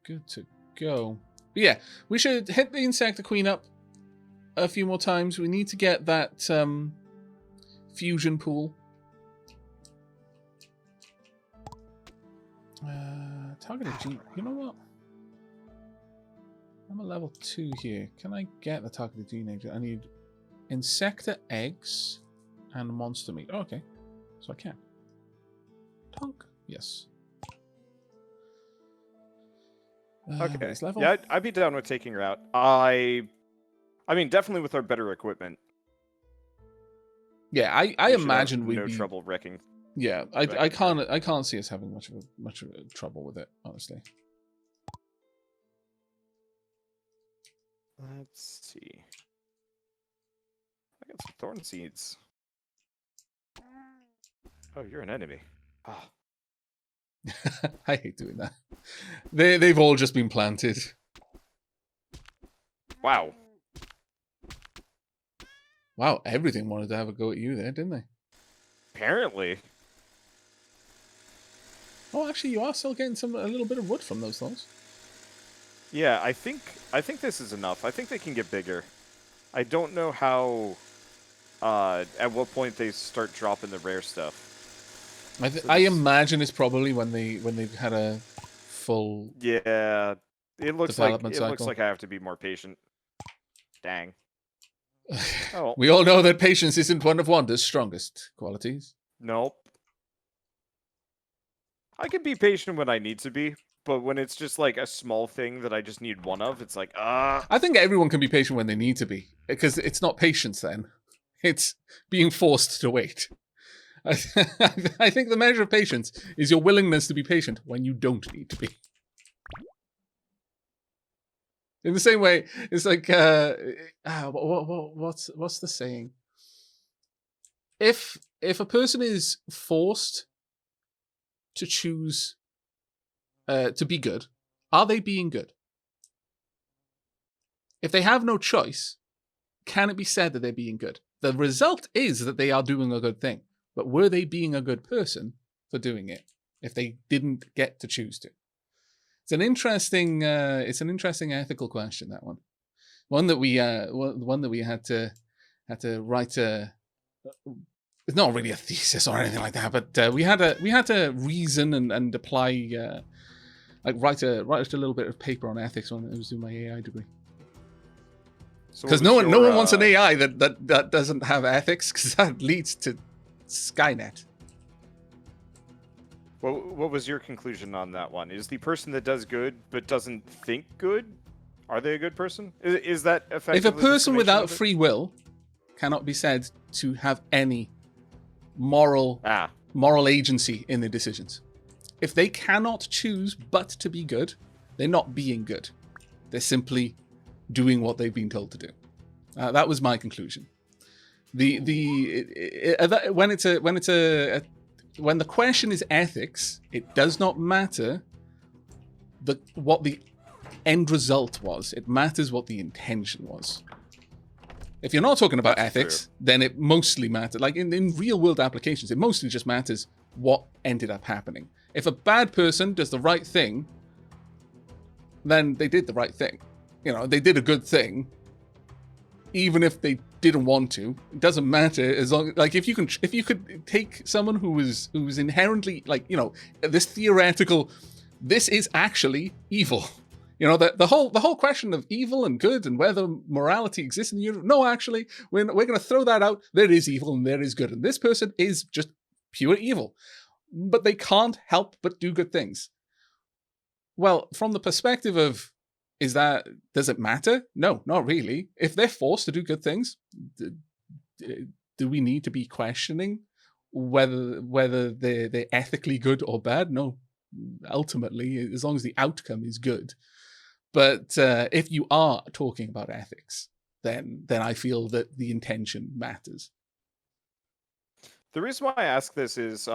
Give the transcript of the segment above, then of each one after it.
good to go. But yeah, we should hit the Insecta Queen up a few more times. We need to get that fusion pool. Targeted G. You know what? I'm a level 2 here. Can I get the targeted gene? I need Insecta eggs and monster meat. Oh, okay. So I can. Tonk. Yes. Okay. Level? Yeah, I'd be down with taking her out. I mean, definitely with our better equipment. Yeah, I imagine we'd no be trouble wrecking. Yeah, I can't see us having much of a trouble with it, honestly. Let's see. I got some thorn seeds. Oh, you're an enemy. Ah. I hate doing that. They've all just been planted. Wow. Wow, everything wanted to have a go at you there, didn't they? Apparently. Oh, actually, you are still getting a little bit of wood from those thorns. Yeah, I think this is enough. I think they can get bigger. I don't know how. At what point they start dropping the rare stuff. I imagine it's probably when they've had a full it looks like I have to be more patient. Dang. Oh. We all know that patience isn't one of Wander's strongest qualities. Nope. I can be patient when I need to be, but when it's just like a small thing that I just need one of, it's like, I think everyone can be patient when they need to be, because it's not patience then. It's being forced to wait. I think the measure of patience is your willingness to be patient when you don't need to be. In the same way, it's like, what's the saying? If a person is forced to choose to be good, are they being good? If they have no choice, can it be said that they're being good? The result is that they are doing a good thing. But were they being a good person for doing it if they didn't get to choose to? It's an interesting ethical question, that one. One that we had to write a. It's not really a thesis or anything like that, but we had to reason and apply, write a little bit of paper on ethics when I was doing my AI degree. Because no one wants an AI that doesn't have ethics, because that leads to Skynet. What was your conclusion on that one? Is the person that does good but doesn't think good, are they a good person? Is that effectively? If a person without free will cannot be said to have any moral agency in their decisions, if they cannot choose but to be good, they're not being good. They're simply doing what they've been told to do. That was my conclusion. When the question is ethics, it does not matter what the end result was. It matters what the intention was. If you're not talking about ethics, then it mostly matters. Like in real world applications, it mostly just matters what ended up happening. If a bad person does the right thing, then they did the right thing. They did a good thing, even if they didn't want to. It doesn't matter, as long if you could take someone who was inherently this theoretical, this is actually evil. The whole question of evil and good and whether morality exists in the universe. No, actually, we're going to throw that out. There is evil and there is good, and this person is just pure evil, but they can't help but do good things. Well, from the perspective of, does it matter? No, not really. If they're forced to do good things, do we need to be questioning whether they're ethically good or bad? No, ultimately, as long as the outcome is good. But if you are talking about ethics, then I feel that the intention matters. The reason why I ask this is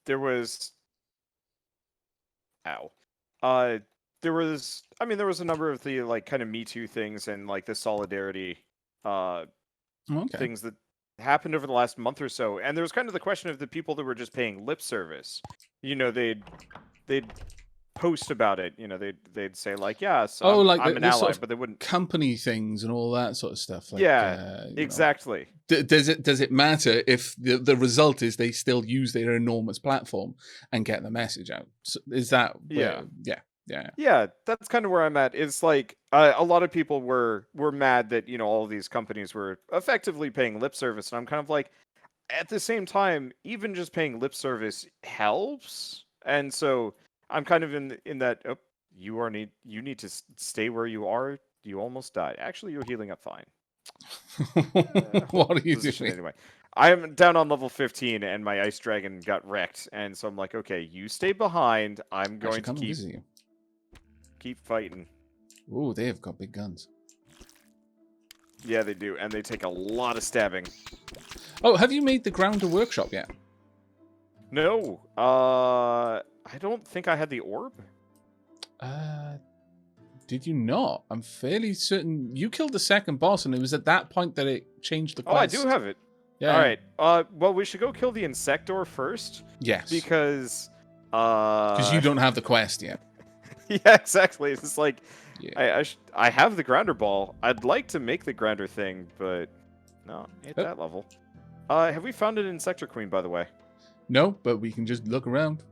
there was a number of the kind of Me Too things and the solidarity things that happened over the last month or so, and there was kind of the question of the people that were just paying lip service. They'd post about it. You know, they'd say like, yeah, so Oh, like I'm an the ally, sort of but they wouldn't. company things and all that sort of stuff. Like, Yeah, you know. exactly. Does it matter if the result is they still use their enormous platform and get the message out? So is that Yeah. yeah. Yeah, that's kind of where I'm at. It's like a lot of people were mad that all these companies were effectively paying lip service, and I'm kind of like, at the same time, even just paying lip service helps, and so I'm kind of in that. Oh, you need to stay where you are. You almost died. Actually, you're healing up fine. What are you Position doing? anyway. I'm down on level 15, and my ice dragon got wrecked, and so I'm like, okay, you stay behind. I'm I going should to come and visit you. keep fighting. Ooh, they have got big guns. Yeah, they do, and they take a lot of stabbing. Oh, have you made the grounder workshop yet? No, I don't think I had the orb. Did you not? I'm fairly certain you killed the second boss, and it was at that point that it changed the quest. Oh, I do have it. Yeah. All right. Well, we should go kill the Insector first. Yes. Because you don't have the quest yet. Yeah, exactly. It's just like Yeah. I have the grounder ball. I'd like to make the grounder thing, but no, at that level. Have we found an Insector Queen, by the way? No, but we can just look around.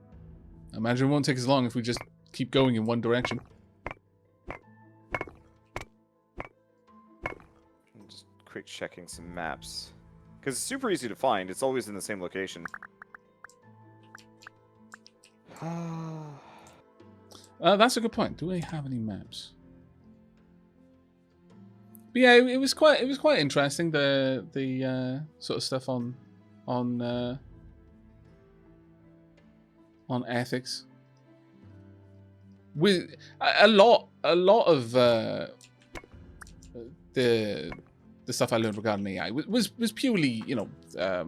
I imagine it won't take as long if we just keep going in one direction. I'm just quick checking some maps. Because it's super easy to find. It's always in the same location. That's a good point. Do they have any maps? But yeah, it was quite interesting, the sort of stuff on ethics. With a lot of the stuff I learned regarding AI was purely the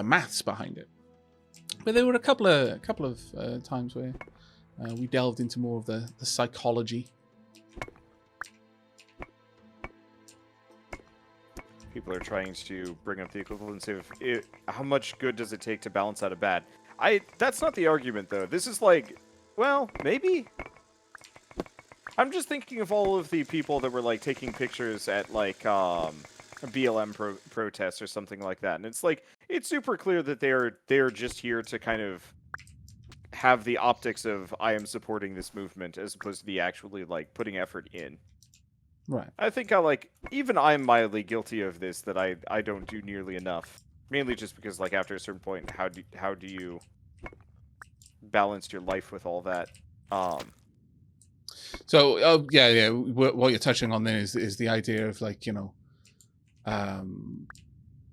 maths behind it. But there were a couple of times where we delved into more of the psychology. People are trying to bring up the equivalency of how much good does it take to balance out a bad. That's not the argument, though. This is like, well, maybe. I'm just thinking of all of the people that were like taking pictures at like BLM protests or something like that, and it's like it's super clear that they're just here to kind of have the optics of I am supporting this movement as opposed to the actually like putting effort in. Right. I think even I'm mildly guilty of this, that I don't do nearly enough. Mainly just because like after a certain point, how do you balance your life with all that? So yeah. What you're touching on there is the idea of like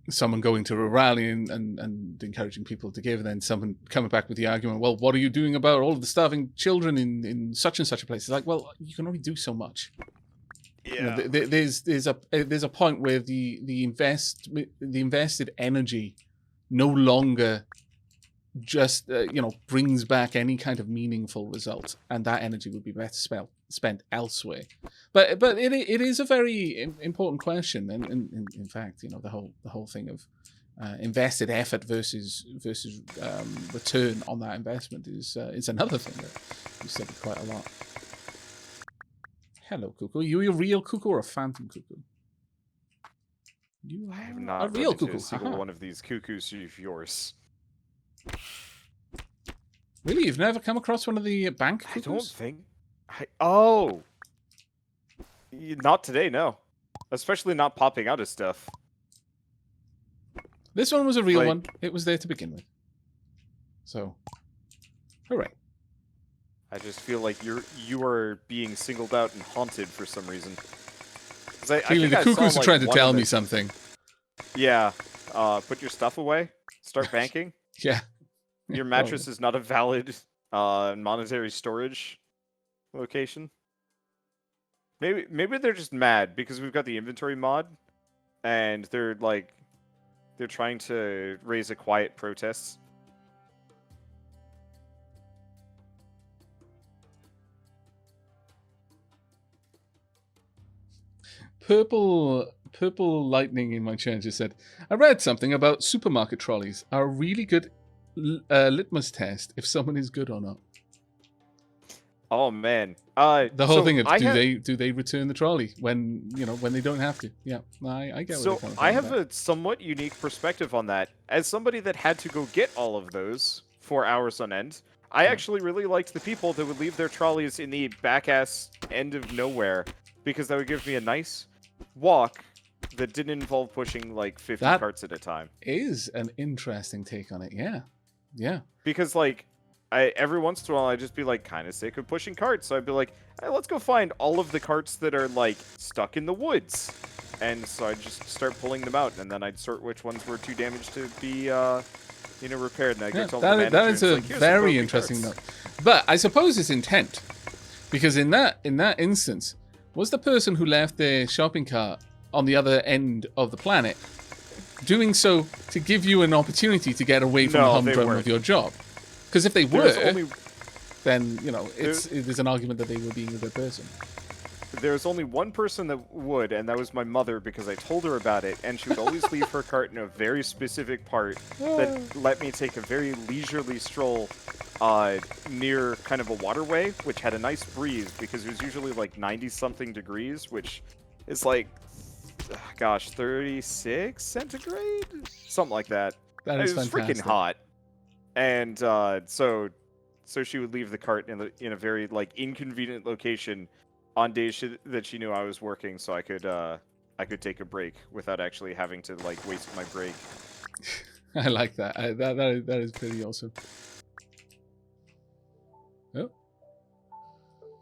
someone going to a rally and encouraging people to give, and then someone coming back with the argument, well, what are you doing about all of the starving children in such and such a place? It's like, well, you can only do so much. Yeah. There's a point where the invested energy no longer just brings back any kind of meaningful result, and that energy would be better spent elsewhere. But it is a very important question, and in fact, the whole thing of invested effort versus return on that investment is another thing that you said quite a lot. Hello, cuckoo. Are you a real cuckoo or a phantom cuckoo? You I have are not a real run into cuckoo. a single one of these cuckoos of yours. Really? You've never come across one of the bank cuckoos? I don't think. Oh! Not today, no. Especially not popping out of stuff. This one was a real one. It was there to begin with. So, hooray. I just feel like you are being singled out and haunted for some reason. Feeling the cuckoos are trying to tell me something. Yeah. Put your stuff away. Start banking. Yeah. Your mattress is not a valid monetary storage location. Maybe they're just mad because we've got the inventory mod, and they're trying to raise a quiet protest. Purple lightning in my chat just said, I read something about supermarket trolleys are a really good litmus test if someone is good or not. Oh man. The whole So thing of I do they return the trolley when when they don't have to? Yeah, I get where they're So coming I from with have that. a somewhat unique perspective on that. As somebody that had to go get all of those for hours on end, I Yeah. actually really liked the people that would leave their trolleys in the back-ass end of nowhere, because that would give me a nice walk that didn't involve pushing like 50 That carts at a time. is an interesting take on it. Yeah, yeah. Because like every once in a while I'd just be like kind of sick of pushing carts, so I'd be like, hey, let's go find all of the carts that are like stuck in the woods, and so I'd just start pulling them out, and then I'd sort which ones were too damaged to be repaired, and I'd go Yeah, tell the manager, that and is it's a like, here's some very broken interesting carts. note. But I suppose it's intent, because in that instance, was the person who left their shopping cart on the other end of the planet doing so to give you an opportunity to get away from the No, they humdrum weren't. of your job? Because if they There's were, only then there, there's an argument that they were being a good person. there's only one person that would, and that was my mother, because I told her about it, and she would always leave her cart in a very specific part that let me take a very leisurely stroll near kind of a waterway, which had a nice breeze, because it was usually like 90-something degrees, which is like, gosh, 36 centigrade? Something like that. That It is was freaking fantastic. hot. And so she would leave the cart in a very like inconvenient location on days that she knew I was working, so I could take a break without actually having to like waste my break. I like that. That is pretty awesome. Oh,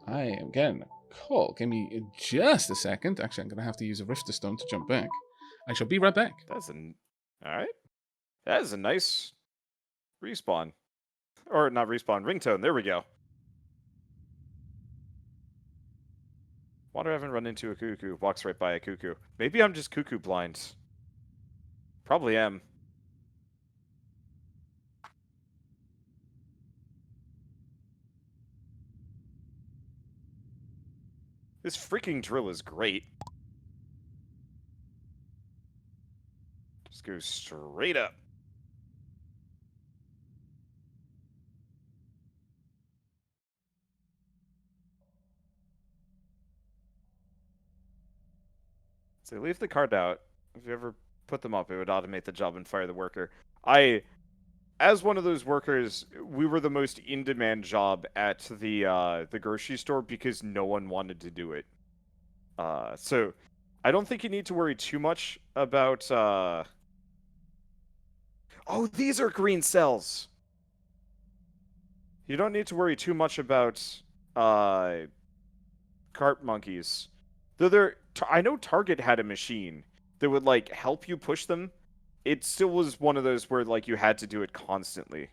I am getting a call. Give me just a second. Actually, I'm going to have to use a Rifter Stone to jump back. I shall be right back. That's an all right. That is a nice respawn, or not respawn, ringtone. There we go. Wonder I haven't run into a cuckoo. Walks right by a cuckoo. Maybe I'm just cuckoo blind. Probably am. This freaking drill is great. Just go straight up. So leave the card out. If you ever put them up, it would automate the job and fire the worker. As one of those workers, we were the most in-demand job at the grocery store because no one wanted to do it. So I don't think you need to worry too much about. Oh, these are green cells. You don't need to worry too much about uh, cart monkeys. Though I know Target had a machine that would like help you push them. It still was one of those where like you had to do it constantly.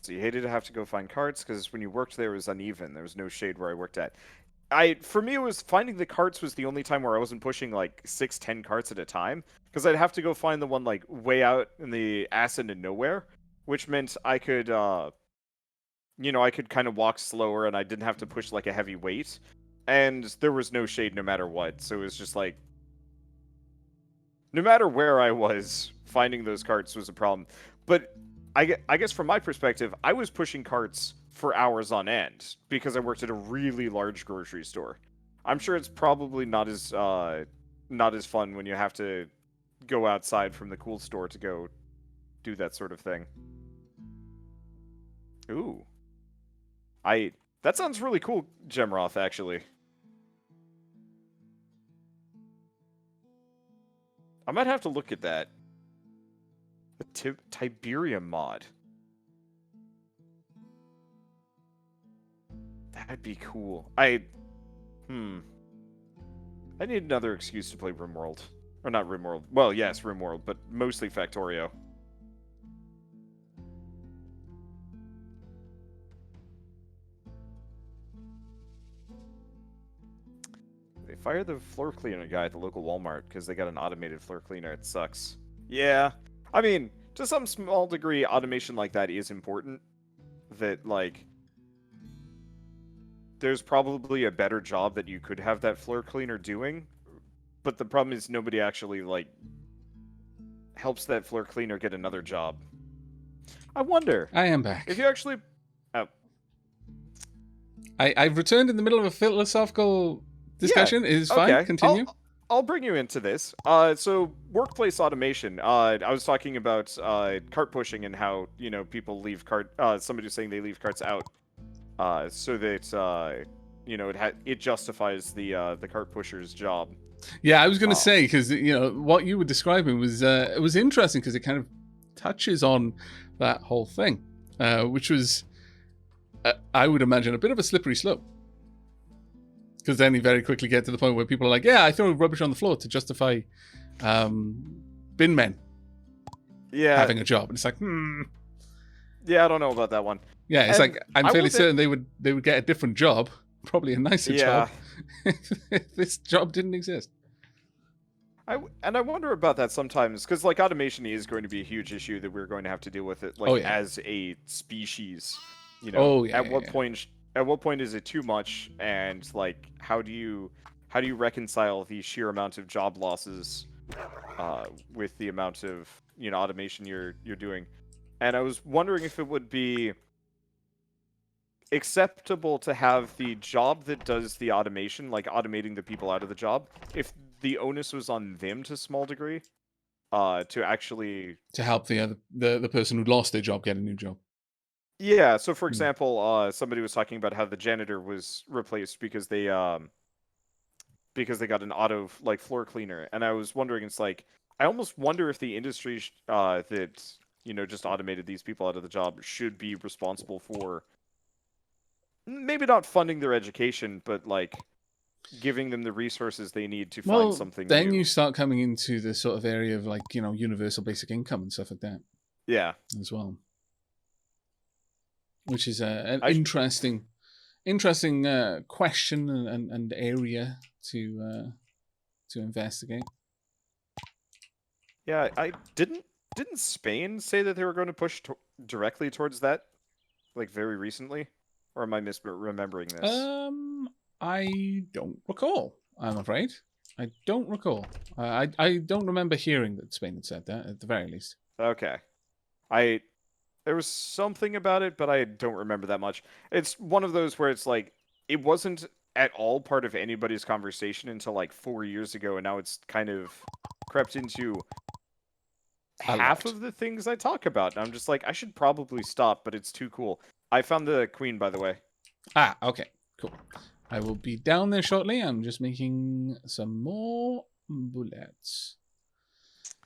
You hated to have to go find carts because when you worked there it was uneven. There was no shade where I worked at. For me it was finding the carts was the only time where I wasn't pushing like 6-10 carts at a time, because I'd have to go find the one like way out in the ass end of nowhere, which meant I could I could kind of walk slower and I didn't have to push like a heavy weight. And there was no shade no matter what. So it was just like no matter where I was, finding those carts was a problem. But I guess from my perspective, I was pushing carts for hours on end because I worked at a really large grocery store. I'm sure it's probably not as fun when you have to go outside from the cool store to go do that sort of thing. Ooh. That sounds really cool, Gemroth, actually. I might have to look at that. The Tiberium mod. That'd be cool. I need another excuse to play RimWorld. Or not RimWorld. Well, yes, RimWorld, but mostly Factorio. They fired the floor cleaner guy at the local Walmart because they got an automated floor cleaner. It sucks. Yeah. I mean, to some small degree, automation like that is important. That, like, there's probably a better job that you could have that floor cleaner doing, but the problem is nobody actually like helps that floor cleaner get another job. I wonder I am back. if you actually. Oh. I've returned in the middle of a philosophical discussion. It is fine. Okay. Continue. I'll bring you into this. So workplace automation. I was talking about cart pushing and how people leave cart. Somebody was saying they leave carts out, so that it justifies the cart pusher's job. Yeah, I was going to say, because what you were describing was it was interesting because it kind of touches on that whole thing, which was I would imagine a bit of a slippery slope, because then you very quickly get to the point where people are like, yeah, I throw rubbish on the floor to justify bin men having a job, and it's like, yeah, I don't know about that one. Yeah, it's like I'm fairly certain they would get a different job, probably a nicer job, if this job didn't exist. I wonder about that sometimes, because like automation is going to be a huge issue that we're going to have to deal with it as a species. At what point is it too much, and like how do you reconcile the sheer amount of job losses with the amount of automation you're doing? And I was wondering if it would be acceptable to have the job that does the automation, like automating the people out of the job, if the onus was on them to a small degree, to help the person who lost their job get a new job. Yeah. So, for example, somebody was talking about how the janitor was replaced because they got an auto floor cleaner, and I was wondering, it's like I almost wonder if the industry that just automated these people out of the job should be responsible for maybe not funding their education, but like giving them the resources they need to find something then new. You start coming into the sort of area of like universal basic income and stuff like that. Yeah, as well, which is an interesting question and area to investigate. Yeah, I didn't Spain say that they were going to push directly towards that, like very recently, or am I misremembering this? I don't recall. I'm afraid I don't recall. I don't remember hearing that Spain had said that, at the very least. Okay, there was something about it, but I don't remember that much. It's one of those where it's like it wasn't at all part of anybody's conversation until like 4 years ago, and now it's kind of crept into half of the things I talk about. And I'm just like, I should probably stop, but it's too cool. I found the queen, by the way. Ah, okay, cool. I will be down there shortly. I'm just making some more bullets.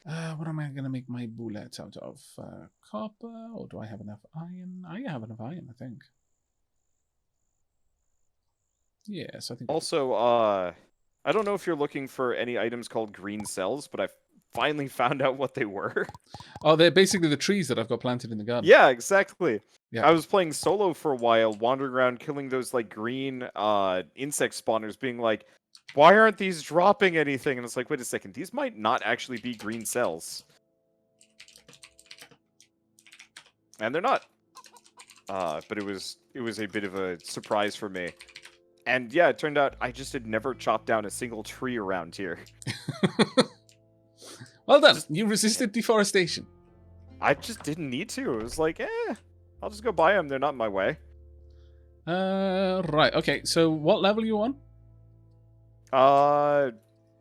What am I going to make my bullets out of? Copper? Or do I have enough iron? I have enough iron, I think. Yes, I think. Also, I don't know if you're looking for any items called green cells, but I finally found out what they were. Oh, they're basically the trees that I've got planted in the garden. Yeah, exactly. Yeah. I was playing solo for a while, wandering around killing those like green insect spawners, being like, why aren't these dropping anything? And it's like, wait a second, these might not actually be green cells. And they're not. But it was a bit of a surprise for me. And yeah, it turned out I just had never chopped down a single tree around here. Well done. You resisted deforestation. I just didn't need to. It was like, I'll just go buy them. They're not in my way. Right. Okay. So what level are you on?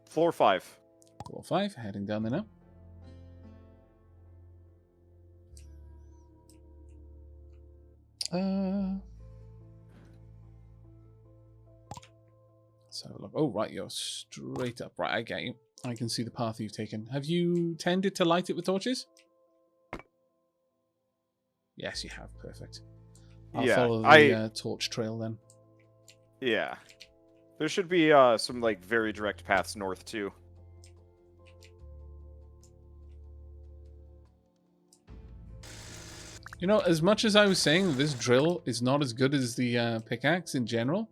Floor 5. Floor 5. Heading down there now. Let's have a look. Oh, right. You're straight up. Right. I get you. I can see the path you've taken. Have you tended to light it with torches? Yes, you have. Perfect. I'll follow the torch trail then. Yeah. There should be some like very direct paths north too. You know, as much as I was saying this drill is not as good as the pickaxe in general,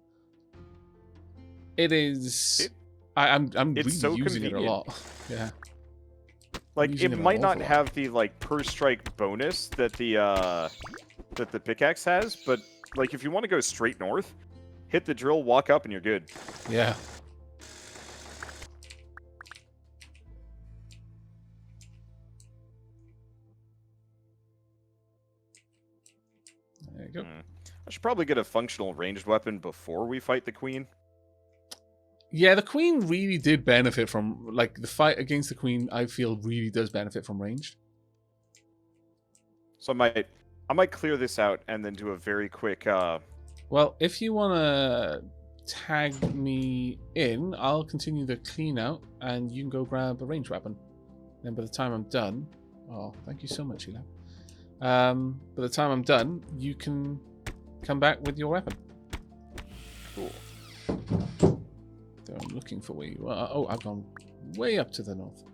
it is. I'm really so using convenient. it a lot. Yeah. Like it might not have the like per strike bonus that the pickaxe has, but like if you want to go straight north, hit the drill, walk up, and you're good. Yeah. you go. I should probably get a functional ranged weapon before we fight the queen. Yeah, the queen really did benefit from, like, the fight against the queen, I feel really does benefit from ranged. So I might clear this out and then do a very quick... Well, if you want to tag me in, I'll continue the clean out, and you can go grab a ranged weapon. Then by the time I'm done... Oh, thank you so much, Eli. By the time I'm done, you can come back with your weapon. Cool. So I'm looking for where you are. Oh, I've gone way up to the north.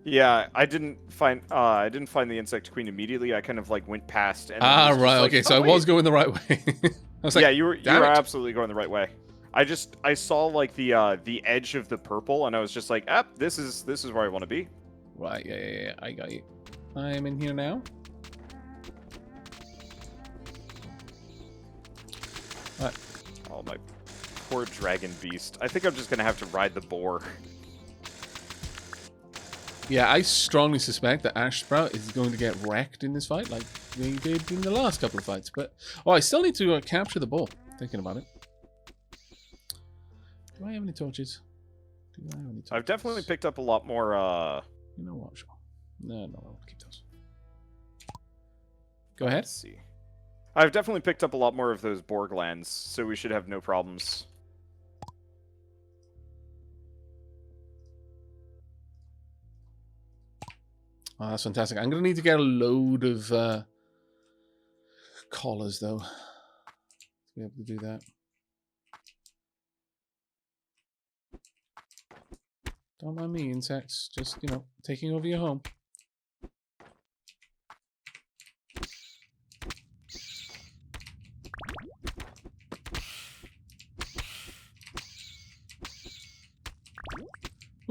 Yeah, I didn't find the insect queen immediately. I kind of like went past. And right. Like, okay, so I was going the right way. I was like, yeah, you were absolutely going the right way. I saw like the edge of the purple, and I was just like, this is where I want to be. Right. Yeah. I got you. I am in here now. Right. Oh my. Poor dragon beast. I think I'm just gonna have to ride the boar. Yeah, I strongly suspect that Ash Sprout is going to get wrecked in this fight, like they did in the last couple of fights. But I still need to capture the bull. Thinking about it. Do I have any torches? I've definitely picked up a lot more. You know what? Sure. No, I want to keep those. Go ahead. Let's see. I've definitely picked up a lot more of those boar glands, so we should have no problems. Oh, that's fantastic. I'm going to need to get a load of collars, though, to be able to do that. Don't mind me, insects. Just, taking over your home.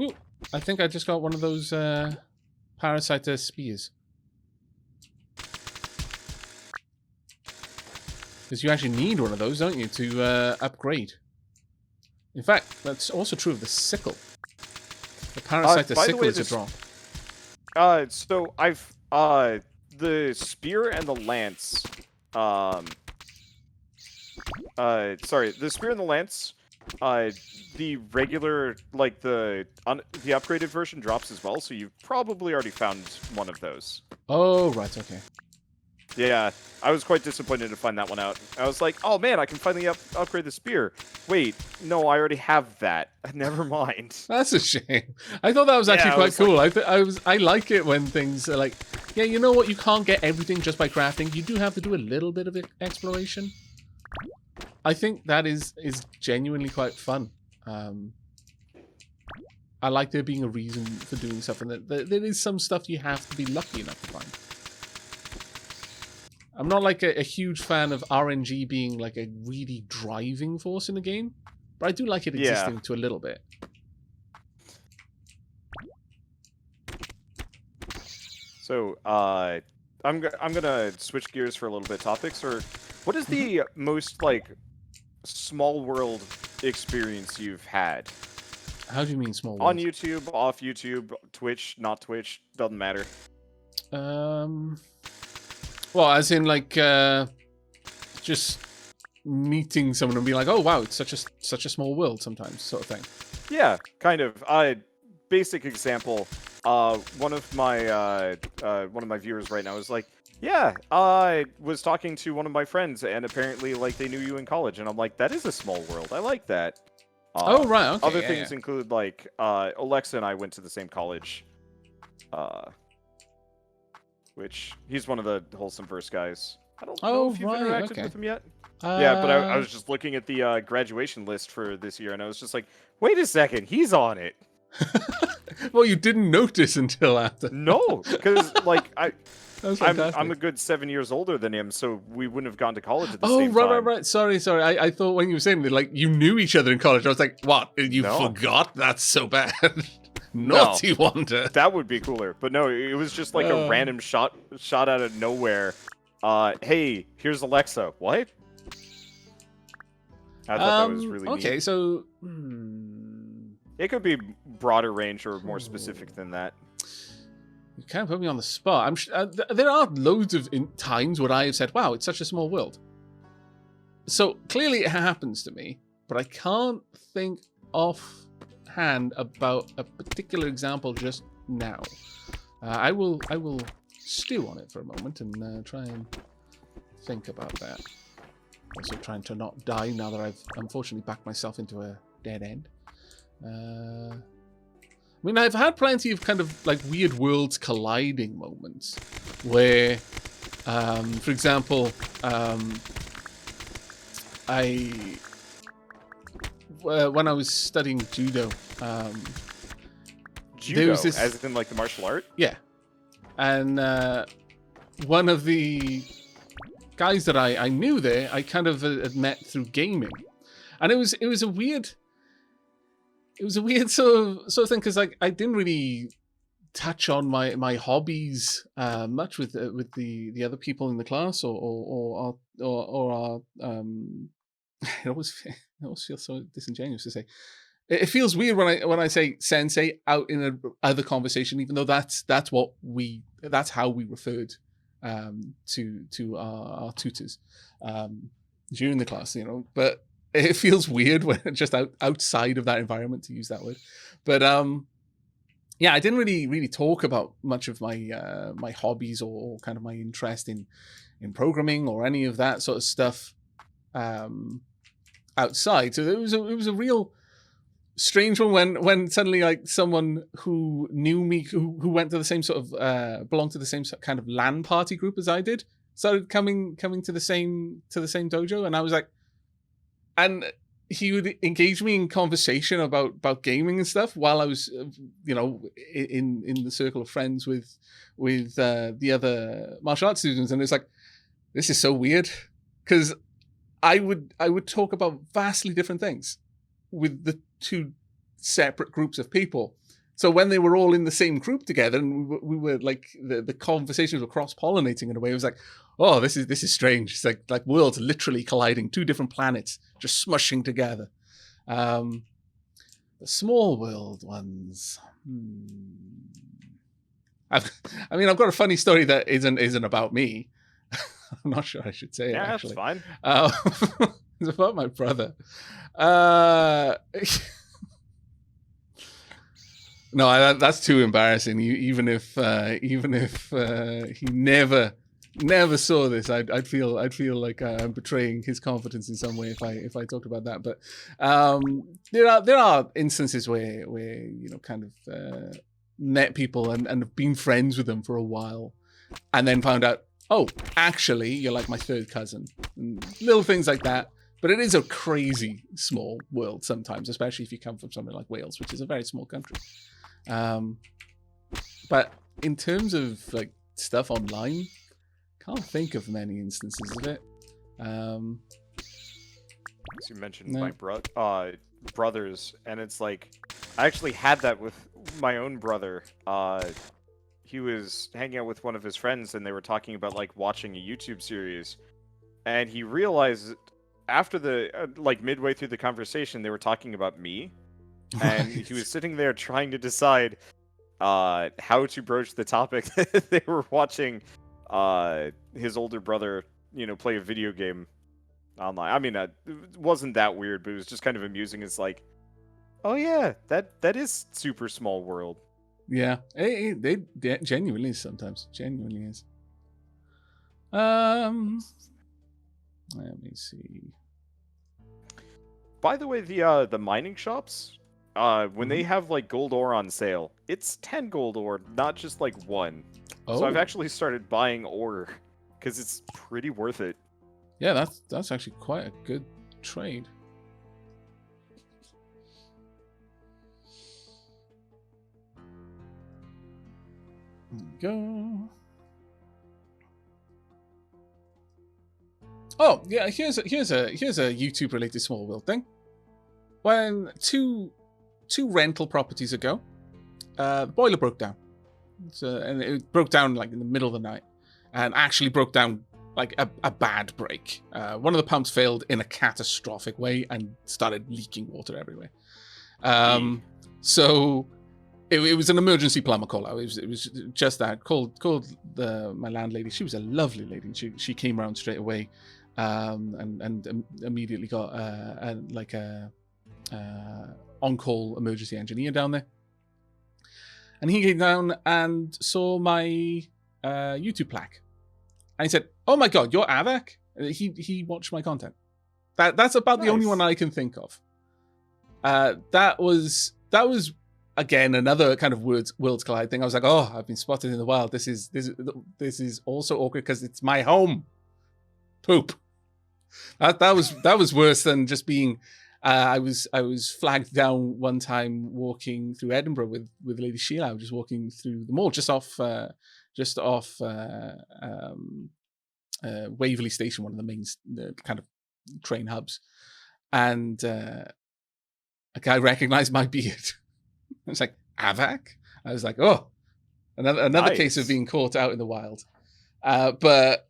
Ooh, I think I just got one of those parasite spears. Because you actually need one of those, don't you, to upgrade. In fact, that's also true of the sickle. The parasite sickle is a drop. So I've the spear and the lance. Sorry, the spear and the lance. The regular, like the upgraded version drops as well, so you've probably already found one of those. Oh, right, okay. Yeah, I was quite disappointed to find that one out. I was like, oh man, I can finally upgrade the spear. Wait, no, I already have that. Never mind. That's a shame. I thought that was actually quite cool. Like... I like it when things are like, yeah, you know what, you can't get everything just by crafting. You do have to do a little bit of exploration. I think that is genuinely quite fun. I like there being a reason for doing stuff, and that there is some stuff you have to be lucky enough to find. I'm not like a huge fan of RNG being like a really driving force in the game, but I do like it existing to a little bit. So, I'm gonna switch gears for a little bit. Topics, or what is the most like small world experience you've had? How do you mean small world? On YouTube, off YouTube, Twitch, not Twitch, doesn't matter. Well, as in like just meeting someone and being like, oh wow, it's such a small world sometimes, sort of thing. Yeah, kind of. Basic example. One of my viewers right now is like, yeah, I was talking to one of my friends, and apparently, like, they knew you in college, and I'm like, that is a small world. I like that. Oh right, okay. Other things include like Alexa and I went to the same college. Which he's one of the Wholesome Verse guys. I don't know if you've interacted with him yet. Yeah, but I was just looking at the graduation list for this year, and I was just like, wait a second, he's on it. Well, you didn't notice until after. No, because like I'm a good 7 years older than him, so we wouldn't have gone to college at the same time. Oh, right. Sorry. I thought when you were saying that, like, you knew each other in college, I was like, what? You forgot? That's so bad. Naughty Wander. That would be cooler. But no, it was just like a random shot out of nowhere. Hey, here's Alexa. What? I thought that was really neat. Okay, so... It could be broader range or more specific than that. You can't put me on the spot. There are loads of times where I have said, wow, it's such a small world. So clearly it happens to me, but I can't think offhand about a particular example just now. I will stew on it for a moment and try and think about that. Also trying to not die now that I've unfortunately backed myself into a dead end. I mean, I've had plenty of kind of like weird worlds colliding moments where, for example, when I was studying judo, Judo, as in like the martial art? Yeah. And one of the guys that I knew there, I kind of had met through gaming. And it was a weird sort of thing, because like I didn't really touch on my hobbies much with the other people in the class or our it always feels so disingenuous to say. It feels weird when I say sensei out in a other conversation, even though that's how we referred to our tutors during the class, you know. But it feels weird when just outside of that environment to use that word. But yeah, I didn't really talk about much of my my hobbies or kind of my interest in programming or any of that sort of stuff outside. So it was a real strange one when suddenly like someone who knew me, who went to the same sort of belonged to the same kind of LAN party group as I did, started coming to the same dojo, and I was like, and he would engage me in conversation about gaming and stuff while I was you know, in the circle of friends with the other martial arts students, and it's like, this is so weird, because I would talk about vastly different things with the two separate groups of people. So when they were all in the same group together, and we were like, the conversations were cross-pollinating in a way, it was like, oh, this is strange. It's like worlds literally colliding, two different planets just smushing together. The small world ones. I've got a funny story that isn't about me. I'm not sure I should say it, actually. Yeah, that's fine. It's about my brother. No, that's too embarrassing. Even if he never saw this, I'd feel like I'm betraying his confidence in some way if I talked about that. But there are instances where you know, kind of met people and have been friends with them for a while, and then found out, oh, actually, you're like my third cousin. And little things like that. But it is a crazy small world sometimes, especially if you come from somewhere like Wales, which is a very small country. But in terms of like stuff online, can't think of many instances of it. As you mentioned, my brothers, and it's like, I actually had that with my own brother. He was hanging out with one of his friends, and they were talking about like watching a YouTube series, and he realized after the like midway through the conversation, they were talking about me, and he was sitting there trying to decide how to broach the topic that they were watching his older brother, you know, play a video game online. I mean, it wasn't that weird, but it was just kind of amusing. It's like, oh yeah, that is super small world. Yeah, they genuinely is sometimes. Genuinely is. Let me see. By the way, the mining shops, when they have like gold ore on sale, it's 10 gold ore, not just like 1. Oh. So I've actually started buying ore because it's pretty worth it. Yeah, that's actually quite a good trade. There we go. Oh yeah, here's a YouTube related small world thing. When two rental properties ago, the boiler broke down. And it broke down like in the middle of the night, and actually broke down like a bad break. One of the pumps failed in a catastrophic way and started leaking water everywhere. So it was an emergency plumber call out. It was just that. Called my landlady. She was a lovely lady. She came around straight away. and immediately got a on-call emergency engineer down there. And he came down and saw my YouTube plaque. And he said, "Oh my god, you're Aavak?" He watched my content. That's about the only one I can think of. That was again another kind of worlds collide thing. I was like, "Oh, I've been spotted in the wild. This is also awkward because it's my home." Poop. That was worse than just being. I was flagged down one time walking through Edinburgh with Lady Sheila. I was just walking through the mall, just off Waverley Station, one of the main kind of train hubs, and a guy recognized my beard. I was like, Aavak? I was like, oh, another Nice. case of being caught out in the wild. But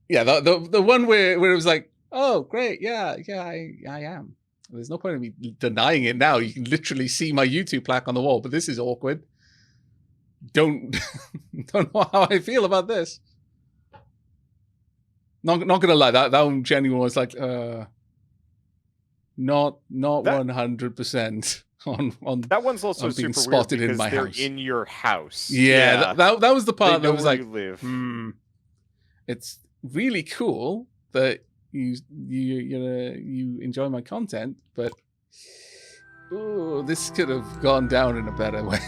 yeah, the one where it was like, oh, great, yeah, I am. There's no point in me denying it now. You can literally see my YouTube plaque on the wall, but this is awkward. Don't know how I feel about this. Not gonna lie, that one genuine was like, not 100% on That one's also on being super spotted weird in because my they're house. in your house. Yeah, that was the They part know that was where like, you live. it's really cool that you enjoy my content, but ooh, this could have gone down in a better way.